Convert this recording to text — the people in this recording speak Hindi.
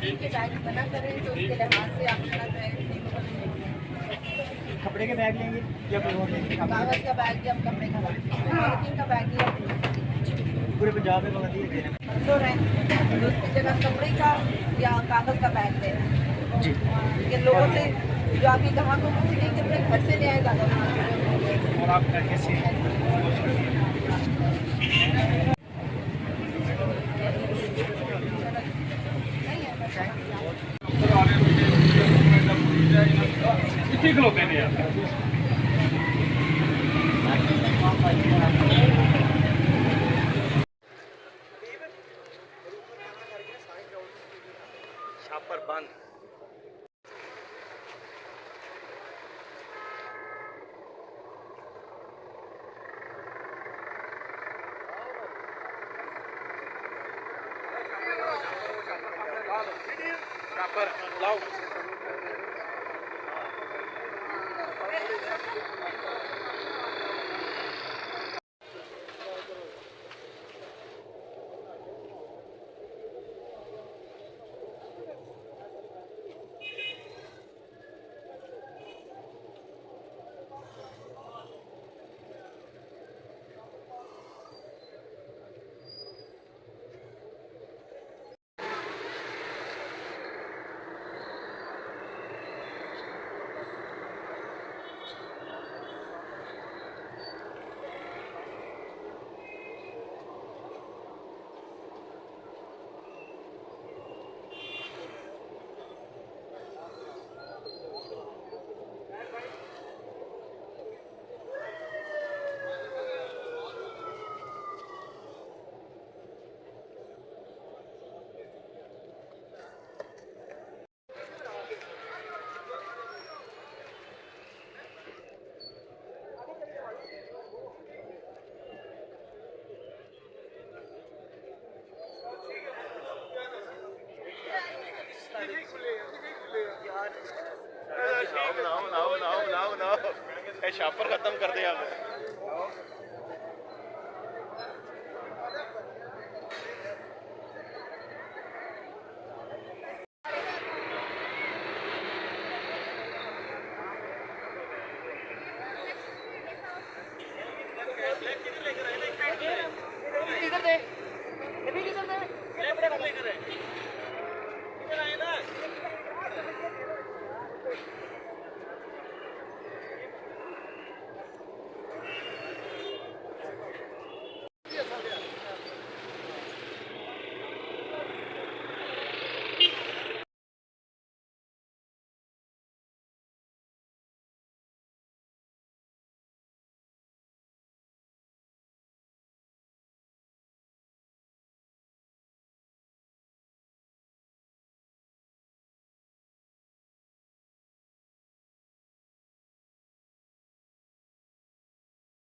के बैग मना करें तो उसके लिहाज से आप अपना जो है कपड़े के बैग लेंगे या कोई और लेंगे? कागज़ का बैग या कपड़े का बैग, पॉलीथीन का बैग या पूरे पंजाब में पाबंदी है देने तो रहें तो उसकी जगह कपड़े का या कागज़ का बैग लें जी। कि लोगों से जो आपकी ग्राहकों को पूछेंगे कि अपने घर से ले आए ज़्यादा। और आप कैसे कितने किलो देने हैं छापर बंद। छापर लाओ। छापर खत्म कर दिया हमने।